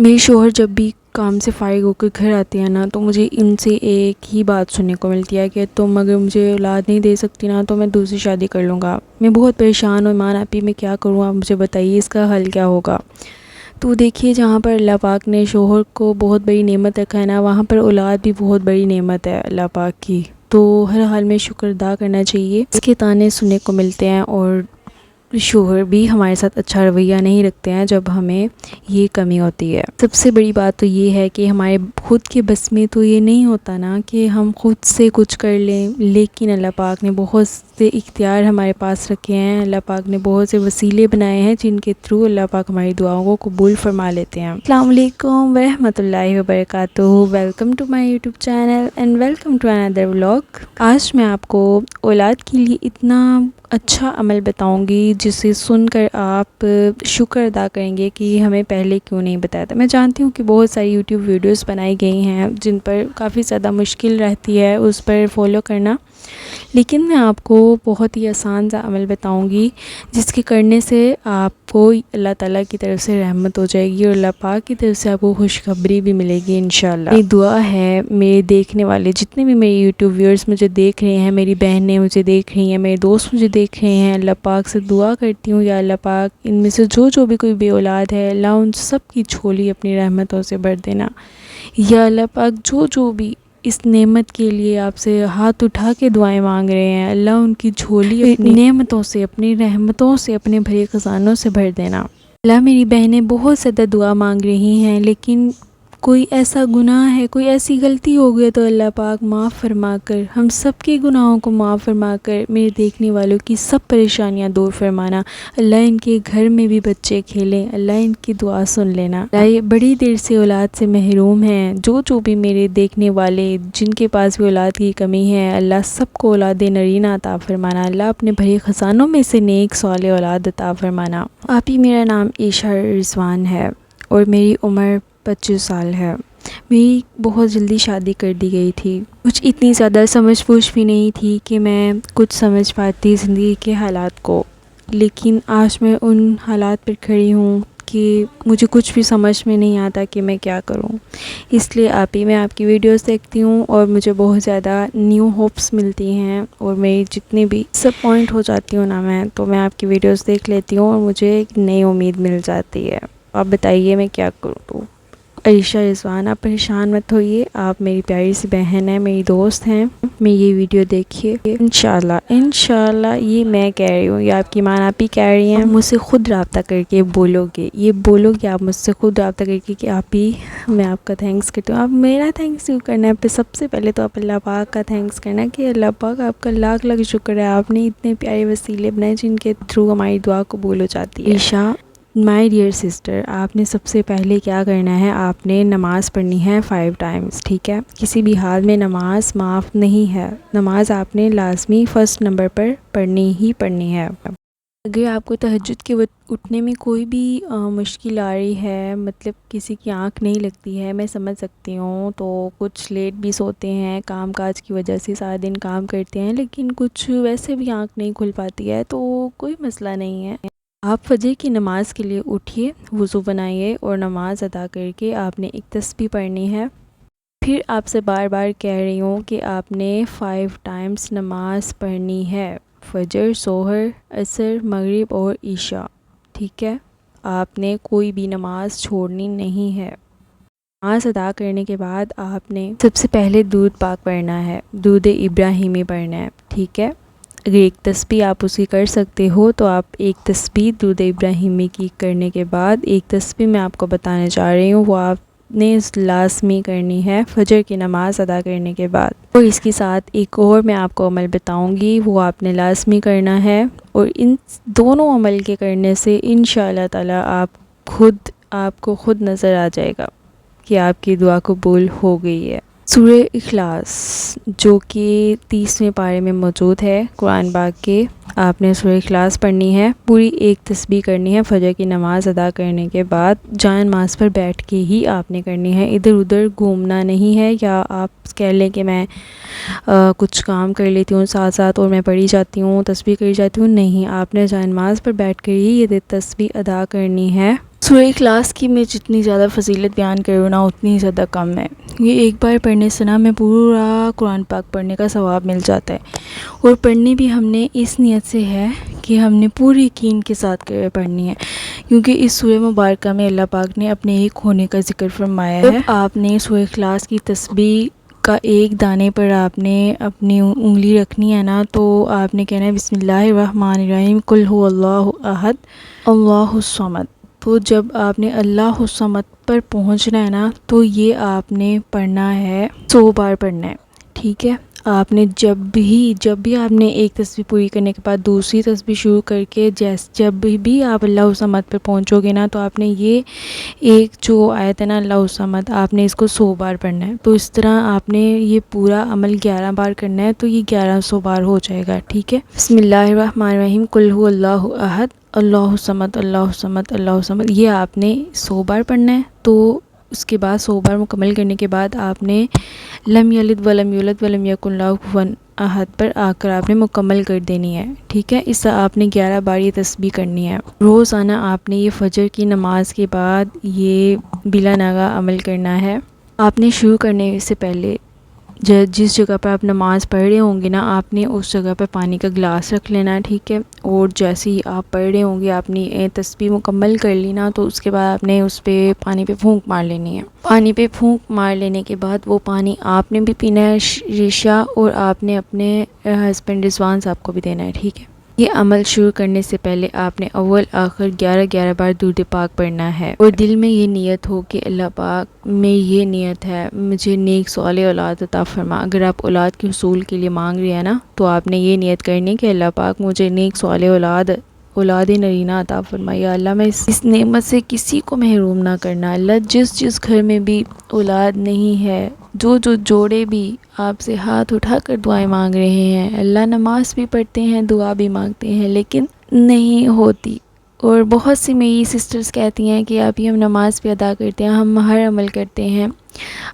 میرے شوہر جب بھی کام سے فارغ ہو کر گھر آتے ہیں نا، تو مجھے ان سے ایک ہی بات سننے کو ملتی ہے کہ تم اگر مجھے اولاد نہیں دے سکتی نا تو میں دوسری شادی کر لوں گا۔ میں بہت پریشان ہوں ایمان آپی، میں کیا کروں، آپ مجھے بتائیے اس کا حل کیا ہوگا۔ تو دیکھیے، جہاں پر اللہ پاک نے شوہر کو بہت بڑی نعمت رکھا ہے نا، وہاں پر اولاد بھی بہت بڑی نعمت ہے اللہ پاک کی، تو ہر حال میں شکر ادا کرنا چاہیے۔ اس کے تانے سننے کو ملتے ہیں اور شوہر بھی ہمارے ساتھ اچھا رویہ نہیں رکھتے ہیں جب ہمیں یہ کمی ہوتی ہے۔ سب سے بڑی بات تو یہ ہے کہ ہمارے خود کے بس میں تو یہ نہیں ہوتا نا کہ ہم خود سے کچھ کر لیں، لیکن اللہ پاک نے بہت سے اختیار ہمارے پاس رکھے ہیں، اللہ پاک نے بہت سے وسیلے بنائے ہیں جن کے تھرو اللہ پاک ہماری دعاؤں کو قبول فرما لیتے ہیں۔ السلام علیکم ورحمۃ اللہ وبرکاتہ، welcome to my YouTube channel and welcome to اندر ولاگ۔ آج میں آپ کو اولاد کے لیے اتنا اچھا عمل بتاؤں گی جسے سن کر آپ شکر ادا کریں گے کہ ہمیں پہلے کیوں نہیں بتایا تھا۔ میں جانتی ہوں کہ بہت ساری یوٹیوب ویڈیوز بنائی گئی ہیں جن پر کافی زیادہ مشکل رہتی ہے اس پر فالو کرنا، لیکن میں آپ کو بہت ہی آسان سا عمل بتاؤں گی جس کے کرنے سے آپ کو اللہ تعالیٰ کی طرف سے رحمت ہو جائے گی اور اللہ پاک کی طرف سے آپ کو خوشخبری بھی ملے گی انشاءاللہ۔ میری دعا ہے میرے دیکھنے والے جتنے بھی میری یوٹیوب ویورز مجھے دیکھ رہے ہیں، میری بہنیں مجھے دیکھ رہی ہیں، میرے دوست مجھے دیکھ رہے ہیں، اللہ پاک سے دعا کرتی ہوں یا اللہ پاک ان میں سے جو بھی کوئی بے اولاد ہے، اللہ ان سب کی جھولی اپنی رحمتوں سے بھر دینا۔ یا اللہ پاک جو بھی اس نعمت کے لیے آپ سے ہاتھ اٹھا کے دعائیں مانگ رہے ہیں، اللہ ان کی جھولی اپنی نعمتوں سے، اپنی رحمتوں سے، اپنے بھرے خزانوں سے بھر دینا۔ اللہ، میری بہنیں بہت زیادہ دعا مانگ رہی ہیں، لیکن کوئی ایسا گناہ ہے، کوئی ایسی غلطی ہو گئی تو اللہ پاک معاف فرما کر، ہم سب کے گناہوں کو معاف فرما کر میرے دیکھنے والوں کی سب پریشانیاں دور فرمانا۔ اللہ ان کے گھر میں بھی بچے کھیلیں، اللہ ان کی دعا سن لینا۔ اللہ یہ بڑی دیر سے اولاد سے محروم ہیں، جو بھی میرے دیکھنے والے جن کے پاس بھی اولاد کی کمی ہے، اللہ سب کو اولاد نرینہ عطا فرمانا۔ اللہ اپنے بھرے خزانوں میں سے نیک صالح اولاد عطا فرمانا۔ آپ ہی، میرا نام عائشہ رضوان ہے اور میری عمر 25 سال ہے۔ میری بہت جلدی شادی کر دی گئی تھی، کچھ اتنی زیادہ سمجھ بوجھ بھی نہیں تھی کہ میں کچھ سمجھ پاتی زندگی کے حالات کو، لیکن آج میں ان حالات پر کھڑی ہوں کہ مجھے کچھ بھی سمجھ میں نہیں آتا کہ میں کیا کروں۔ اس لیے میں آپ کی ویڈیوز دیکھتی ہوں اور مجھے بہت زیادہ نیو ہوپس ملتی ہیں اور میری جتنی بھی ڈس پوائنٹ ہو جاتی ہوں نا میں، تو میں آپ کی ویڈیوز دیکھ لیتی ہوں اور مجھے ایک نئی امید مل جاتی ہے۔ آپ بتائیے میں کیا کروں۔ تو عائشہ رضوان، آپ پریشان مت ہوئیے، آپ میری پیاری سی بہن ہیں، میری دوست ہیں، میں یہ ویڈیو دیکھیے، انشاءاللہ یہ میں کہہ رہی ہوں یا آپ کی ماں آپ ہی کہہ رہی ہیں، مجھ سے خود رابطہ کر کے بولو گے آپ مجھ سے خود رابطہ کر کے کہ آپ ہی، میں آپ کا تھینکس کرتی ہوں۔ آپ میرا تھینکس کیوں کرنا ہے؟ پھر سب سے پہلے تو آپ اللہ پاک کا تھینکس کرنا کہ اللہ پاک آپ کا لاکھ لاکھ شکر ہے، آپ نے اتنے پیارے وسیلے بنائے جن کے تھرو ہماری دعا قبول ہو جاتی ہے۔ عائشہ، مائی ڈیئر سسٹر، آپ نے سب سے پہلے کیا کرنا ہے، آپ نے نماز پڑھنی ہے 5 ٹائمز، ٹھیک ہے؟ کسی بھی حال میں نماز معاف نہیں ہے، نماز آپ نے لازمی فرسٹ نمبر پر پڑھنی ہی پڑھنی ہے۔ اگر آپ کو تہجد کے وقت اٹھنے میں کوئی بھی مشکل آ رہی ہے، مطلب کسی کی آنکھ نہیں لگتی ہے، میں سمجھ سکتی ہوں، تو کچھ لیٹ بھی سوتے ہیں، کام کاج کی وجہ سے سارا دن کام کرتے ہیں، لیکن کچھ ویسے بھی آنکھ نہیں کھل پاتی ہے، تو کوئی مسئلہ نہیں ہے۔ آپ فجر کی نماز کے لیے اٹھیے، وضو بنائیے اور نماز ادا کر کے آپ نے ایک تسبیح پڑھنی ہے۔ پھر آپ سے بار بار کہہ رہی ہوں کہ آپ نے 5 ٹائمز نماز پڑھنی ہے، فجر، ظہر، عصر، مغرب اور عشاء، ٹھیک ہے؟ آپ نے کوئی بھی نماز چھوڑنی نہیں ہے۔ نماز ادا کرنے کے بعد آپ نے سب سے پہلے درود پاک پڑھنا ہے، درود ابراہیمی پڑھنا ہے، ٹھیک ہے؟ اگر ایک تسبیح آپ اسی کر سکتے ہو تو آپ ایک تسبیح درود ابراہیمی کی کرنے کے بعد ایک تسبیح میں آپ کو بتانے جا رہی ہوں، وہ آپ نے لازمی کرنی ہے فجر کی نماز ادا کرنے کے بعد۔ اور اس کے ساتھ ایک اور میں آپ کو عمل بتاؤں گی، وہ آپ نے لازمی کرنا ہے، اور ان دونوں عمل کے کرنے سے انشاءاللہ تعالی آپ کو خود نظر آ جائے گا کہ آپ کی دعا قبول ہو گئی ہے۔ سورہ اخلاص، جو کہ 30ویں پارے میں موجود ہے قرآن پاک کے، آپ نے سورہ اخلاص پڑھنی ہے، پوری ایک تسبیح کرنی ہے فجر کی نماز ادا کرنے کے بعد، جائے نماز پر بیٹھ کے ہی آپ نے کرنی ہے، ادھر ادھر گھومنا نہیں ہے، یا آپ کہہ لیں کہ میں کچھ کام کر لیتی ہوں ساتھ ساتھ اور میں پڑھی جاتی ہوں، تسبیح کری جاتی ہوں، نہیں، آپ نے جائے نماز پر بیٹھ کر ہی یہ تسبیح ادا کرنی ہے سورہ اخلاص کی میں جتنی زیادہ فضیلت بیان کروں نا اتنی ہی زیادہ کم ہے. یہ ایک بار پڑھنے سے نا میں پورا قرآن پاک پڑھنے کا ثواب مل جاتا ہے. اور پڑھنی بھی ہم نے اس نیت سے ہے کہ ہم نے پوری یقین کے ساتھ پڑھنی ہے، کیونکہ اس سورہ مبارکہ میں اللہ پاک نے اپنے ایک ہونے کا ذکر فرمایا ہے. آپ نے سورہ اخلاص کی تسبیح کا ایک دانے پر آپ نے اپنی انگلی رکھنی ہے نا، تو آپ نے کہنا ہے بسم اللہ الرحمن الرحیم قل هو اللہ احد اللہ الصمد. تو جب آپ نے اللہ الصمد پر پہنچنا ہے نا، تو یہ آپ نے پڑھنا ہے 100 بار پڑھنا ہے. ٹھیک ہے، آپ نے جب بھی آپ نے ایک تسبیح پوری کرنے کے بعد دوسری تسبیح شروع کر کے جب بھی آپ اللہ الصمد پہ پہنچو گے نا، تو آپ نے یہ ایک جو آیت ہے نا اللہ الصمد، آپ نے اس کو 100 بار پڑھنا ہے. تو اس طرح آپ نے یہ پورا عمل 11 بار کرنا ہے، تو یہ 1100 بار ہو جائے گا. ٹھیک ہے، بسم اللہ الرحمن الرحیم قل هو اللہ احد اللہ الصمد اللہ الصمد اللہ الصمد، یہ آپ نے 100 بار پڑھنا ہے. تو اس کے بعد 100 بار مکمل کرنے کے بعد آپ نے لم یلد ولم یولد ولم یکن لہ کفوا احد پر آ کر آپ نے مکمل کر دینی ہے. ٹھیک ہے، اس سے آپ نے 11 بار یہ تسبیح کرنی ہے. روزانہ آپ نے یہ فجر کی نماز کے بعد یہ بلا ناغہ عمل کرنا ہے. آپ نے شروع کرنے سے پہلے جس جگہ پر آپ نماز پڑھ رہے ہوں گے نا، آپ نے اس جگہ پر پانی کا گلاس رکھ لینا ہے. ٹھیک ہے، اور جیسے ہی آپ پڑھ رہے ہوں گے، آپ نے تسبیح مکمل کر لی نا، تو اس کے بعد آپ نے اس پہ پانی پہ پھونک مار لینی ہے. پانی پہ پھونک مار لینے کے بعد وہ پانی آپ نے بھی پینا ہے رشا، اور آپ نے اپنے ہسبینڈ رضوان صاحب کو بھی دینا ہے. ٹھیک ہے، یہ عمل شروع کرنے سے پہلے آپ نے اول آخر 11 بار درود پاک پڑھنا ہے. اور دل میں یہ نیت ہو کہ اللہ پاک میں یہ نیت ہے مجھے نیک صالح اولاد عطا فرما. اگر آپ اولاد کے حصول کے لیے مانگ رہے ہیں نا، تو آپ نے یہ نیت کرنی کہ اللہ پاک مجھے نیک صالح اولاد نرینہ عطا فرما. یا اللہ میں اس نعمت سے کسی کو محروم نہ کرنا. اللہ جس گھر میں بھی اولاد نہیں ہے، جو جوڑے بھی آپ سے ہاتھ اٹھا کر دعائیں مانگ رہے ہیں، اللہ نماز بھی پڑھتے ہیں دعا بھی مانگتے ہیں لیکن نہیں ہوتی. اور بہت سی میری سسٹرز کہتی ہیں کہ ابھی ہم نماز بھی ادا کرتے ہیں، ہم ہر عمل کرتے ہیں.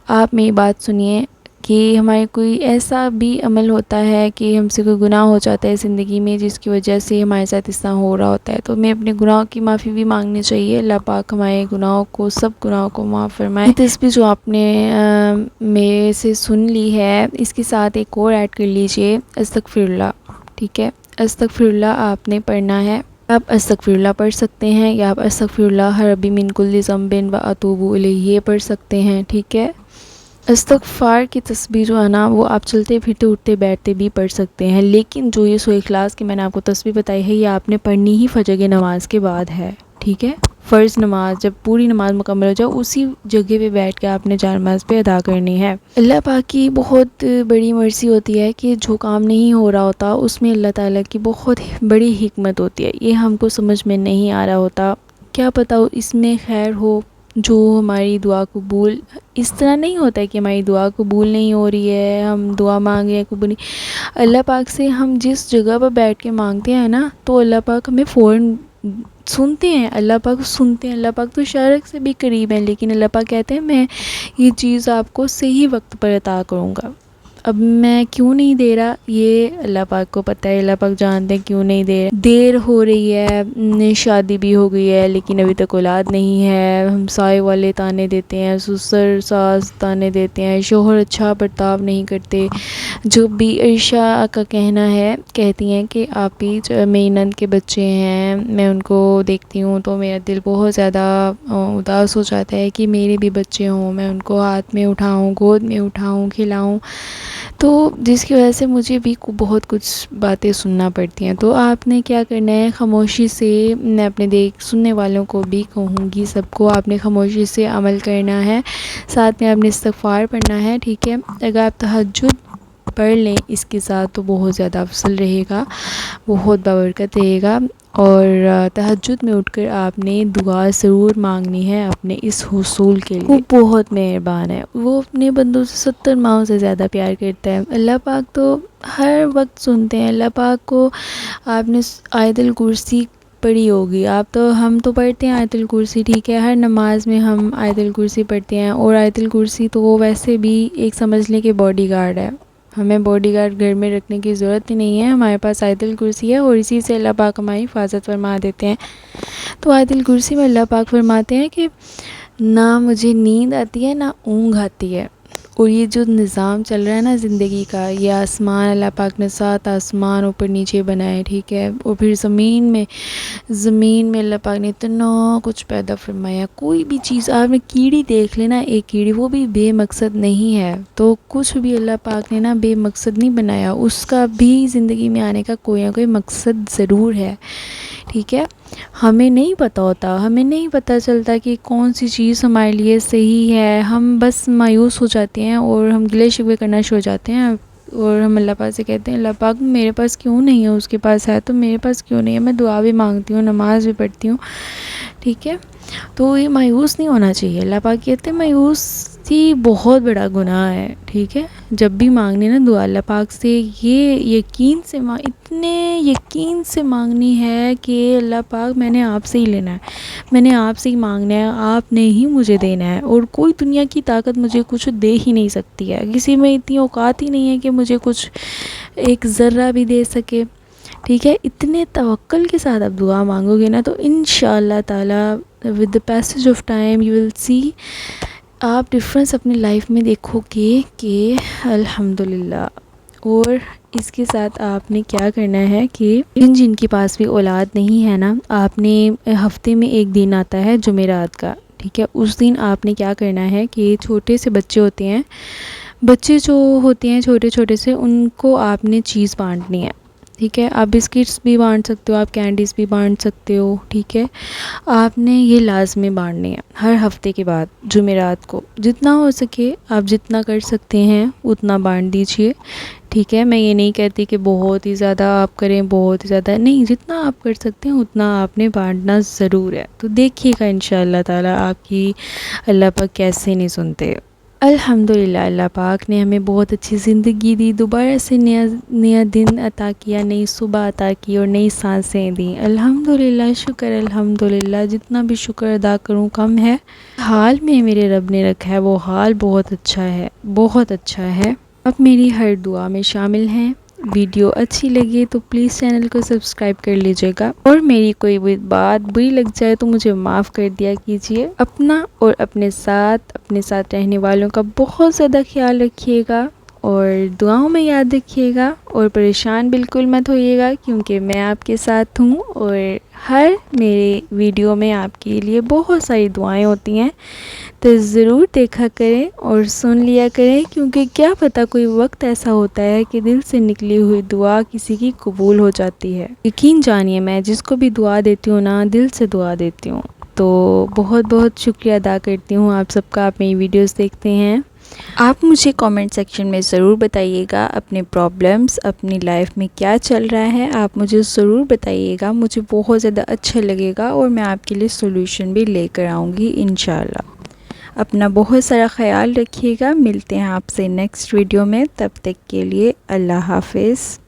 آپ میری بات سنیے کہ ہمارے کوئی ایسا بھی عمل ہوتا ہے کہ ہم سے کوئی گناہ ہو جاتا ہے زندگی میں جس کی وجہ سے ہمارے ساتھ اس طرح ہو رہا ہوتا ہے، تو ہمیں اپنے گناہوں کی معافی بھی مانگنی چاہیے. اللہ پاک ہمارے گناہوں کو، سب گناہوں کو معاف فرمائے. تسبیح جو آپ نے میرے سے سن لی ہے، اس کے ساتھ ایک اور ایڈ کر لیجئے استغفر اللہ. ٹھیک ہے، استغفر اللہ آپ نے پڑھنا ہے. آپ استغفر اللہ پڑھ سکتے ہیں، یا آپ استغفر اللہ ربی من کل ذنب و اتوب الیہ یہ پڑھ سکتے ہیں. ٹھیک ہے، استغفار کی تسبیح جو ہے نا، وہ آپ چلتے پھرتے اٹھتے بیٹھتے بھی پڑھ سکتے ہیں، لیکن جو یہ سورہ اخلاص کی میں نے آپ کو تسبیح بتائی ہے، یہ آپ نے پڑھنی ہی فجر کی نماز کے بعد ہے. ٹھیک ہے، فرض نماز جب پوری نماز مکمل ہو جائے اسی جگہ پہ بیٹھ کے آپ نے جا نماز پہ ادا کرنی ہے. اللہ پاک کی بہت بڑی مرضی ہوتی ہے کہ جو کام نہیں ہو رہا ہوتا اس میں اللہ تعالیٰ کی بہت بڑی حکمت ہوتی ہے. یہ ہم کو سمجھ میں نہیں آ رہا ہوتا، کیا پتہ اس میں خیر ہو جو ہماری دعا قبول. اس طرح نہیں ہوتا ہے کہ ہماری دعا قبول نہیں ہو رہی ہے، ہم دعا مانگ رہے ہیں قبول نہیں. اللہ پاک سے ہم جس جگہ پر بیٹھ کے مانگتے ہیں نا، تو اللہ پاک ہمیں فوراً سنتے ہیں. اللہ پاک سنتے ہیں. اللہ پاک تو شارق سے بھی قریب ہیں، لیکن اللہ پاک کہتے ہیں میں یہ چیز آپ کو صحیح وقت پر عطا کروں گا. اب میں کیوں نہیں دے رہا یہ اللہ پاک کو پتہ ہے. اللہ پاک جانتے ہیں کیوں نہیں دے رہا. دیر ہو رہی ہے، شادی بھی ہو گئی ہے لیکن ابھی تک اولاد نہیں ہے، ہمسائے والے تانے دیتے ہیں، سسر ساس تانے دیتے ہیں، شوہر اچھا برتاؤ نہیں کرتے. جو بھی عرشا کا کہنا ہے، کہتی ہیں کہ آپ ہی میری نند کے بچے ہیں، میں ان کو دیکھتی ہوں تو میرا دل بہت زیادہ اداس ہو جاتا ہے کہ میرے بھی بچے ہوں، میں ان کو ہاتھ میں اٹھاؤں، گود میں اٹھاؤں، کھلاؤں. تو جس کی وجہ سے مجھے بھی بہت کچھ باتیں سننا پڑتی ہیں. تو آپ نے کیا کرنا ہے، خاموشی سے، میں اپنے سننے والوں کو بھی کہوں گی، سب کو آپ نے خاموشی سے عمل کرنا ہے، ساتھ میں آپ نے استغفار پڑھنا ہے. ٹھیک ہے، اگر آپ تہجد پڑھ لیں اس کے ساتھ تو بہت زیادہ افضل رہے گا، بہت بابرکت رہے گا. اور تہجد میں اٹھ کر آپ نے دعا ضرور مانگنی ہے اپنے اس حصول کے لیے. وہ بہت مہربان ہے، وہ اپنے بندوں سے 70 ماؤں سے زیادہ پیار کرتا ہے. اللہ پاک تو ہر وقت سنتے ہیں. اللہ پاک کو آپ نے آیت الکرسی پڑھی ہوگی، ہم تو پڑھتے ہیں آیت الکرسی. ٹھیک ہے، ہر نماز میں ہم آیت الکرسی پڑھتے ہیں، اور آیت الکرسی تو وہ ویسے بھی ایک سمجھ لیں کہ باڈی گارڈ ہے ہمیں باڈی گارڈ گھر میں رکھنے کی ضرورت ہی نہیں ہے، ہمارے پاس آیت الکرسی ہے اور اسی سے اللہ پاک ہماری حفاظت فرما دیتے ہیں۔ تو آیت الکرسی میں اللہ پاک فرماتے ہیں کہ نہ مجھے نیند آتی ہے نہ اونگ آتی ہے، اور یہ جو نظام چل رہا ہے نا زندگی کا، یہ آسمان اللہ پاک نے 7 آسمان اوپر نیچے بنائے، ٹھیک ہے، اور پھر زمین میں اللہ پاک نے اتنا کچھ پیدا فرمایا۔ کوئی بھی چیز آپ نے کیڑی دیکھ لینا، ایک کیڑی، وہ بھی بے مقصد نہیں ہے۔ تو کچھ بھی اللہ پاک نے نا بے مقصد نہیں بنایا، اس کا بھی زندگی میں آنے کا کوئی نہ کوئی مقصد ضرور ہے، ٹھیک ہے۔ ہمیں نہیں پتہ ہوتا، ہمیں نہیں پتہ چلتا کہ کون سی چیز ہمارے لیے صحیح ہے، ہم بس مایوس ہو جاتے ہیں اور ہم گلے شکوے کرنا شروع ہو جاتے ہیں، اور ہم اللہ پاک سے کہتے ہیں اللہ پاک میرے پاس کیوں نہیں ہے، اس کے پاس ہے تو میرے پاس کیوں نہیں ہے۔ میں دعا بھی مانگتی ہوں، نماز بھی پڑھتی ہوں، ٹھیک ہے۔ تو یہ مایوس نہیں ہونا چاہیے۔ اللہ پاک کہتے ہیں مایوسی بہت بڑا گناہ ہے، ٹھیک ہے۔ جب بھی مانگنی نا دعا اللہ پاک سے یہ اتنے یقین سے مانگنی ہے کہ اللہ پاک میں نے آپ سے ہی لینا ہے، میں نے آپ سے ہی مانگنا ہے، آپ نے ہی مجھے دینا ہے، اور کوئی دنیا کی طاقت مجھے کچھ دے ہی نہیں سکتی ہے، کسی میں اتنی اوقات ہی نہیں ہے کہ مجھے کچھ ایک ذرہ بھی دے سکے، ٹھیک ہے۔ اتنے توکل کے ساتھ آپ دعا مانگو گے نا تو انشاءاللہ تعالی with the passage of time you will see, آپ ڈفرینس اپنی لائف میں دیکھو گے کہ الحمدللہ۔ اور اس کے ساتھ آپ نے کیا کرنا ہے کہ جن کے پاس بھی اولاد نہیں ہے نا، آپ نے ہفتے میں ایک دن آتا ہے جمعرات کا، ٹھیک ہے، اس دن آپ نے کیا کرنا ہے کہ چھوٹے سے بچے ہوتے ہیں، بچے جو ہوتے ہیں چھوٹے چھوٹے سے، ان کو آپ نے چیز بانٹنی ہے، ٹھیک ہے۔ آپ بسکٹس بھی بانٹ سکتے ہو، آپ کینڈیز بھی بانٹ سکتے ہو، ٹھیک ہے۔ آپ نے یہ لازمی بانٹنی ہے ہر ہفتے کے بعد جمعرات کو، جتنا ہو سکے آپ جتنا کر سکتے ہیں اتنا بانٹ دیجئے، ٹھیک ہے۔ میں یہ نہیں کہتی کہ بہت ہی زیادہ آپ کریں، بہت ہی زیادہ نہیں، جتنا آپ کر سکتے ہیں اتنا آپ نے بانٹنا ضرور ہے۔ تو دیکھیے گا انشاءاللہ تعالی آپ کی اللہ پاک کیسے نہیں سنتے۔ الحمدللہ اللہ پاک نے ہمیں بہت اچھی زندگی دی، دوبارہ سے نیا دن عطا کیا، نئی صبح عطا کی اور نئی سانسیں دیں، الحمدللہ، شکر الحمدللہ، جتنا بھی شکر ادا کروں کم ہے۔ حال میں میرے رب نے رکھا ہے وہ حال بہت اچھا ہے، بہت اچھا ہے۔ اب میری ہر دعا میں شامل ہیں۔ ویڈیو اچھی لگے تو پلیز چینل کو سبسکرائب کر لیجئے گا، اور میری کوئی بھی بات بری لگ جائے تو مجھے معاف کر دیا کیجئے۔ اپنا اور اپنے ساتھ رہنے والوں کا بہت زیادہ خیال رکھیے گا، اور دعاؤں میں یاد رکھیے گا، اور پریشان بالکل مت ہوئیے گا کیونکہ میں آپ کے ساتھ ہوں، اور ہر میرے ویڈیو میں آپ کے لیے بہت ساری دعائیں ہوتی ہیں، تو ضرور دیکھا کریں اور سن لیا کریں، کیونکہ کیا پتہ کوئی وقت ایسا ہوتا ہے کہ دل سے نکلی ہوئی دعا کسی کی قبول ہو جاتی ہے۔ یقین جانیے میں جس کو بھی دعا دیتی ہوں نا، دل سے دعا دیتی ہوں۔ تو بہت بہت شکریہ ادا کرتی ہوں آپ سب کا، آپ میری ویڈیوز دیکھتے ہیں۔ آپ مجھے کامنٹ سیکشن میں ضرور بتائیے گا اپنے پرابلمز، اپنی لائف میں کیا چل رہا ہے، آپ مجھے ضرور بتائیے گا، مجھے بہت زیادہ اچھا لگے گا، اور میں آپ کے لیے سولوشن بھی لے کر آؤں گی انشاءاللہ۔ اپنا بہت سارا خیال رکھیے گا، ملتے ہیں آپ سے نیکسٹ ویڈیو میں، تب تک کے لیے اللہ حافظ۔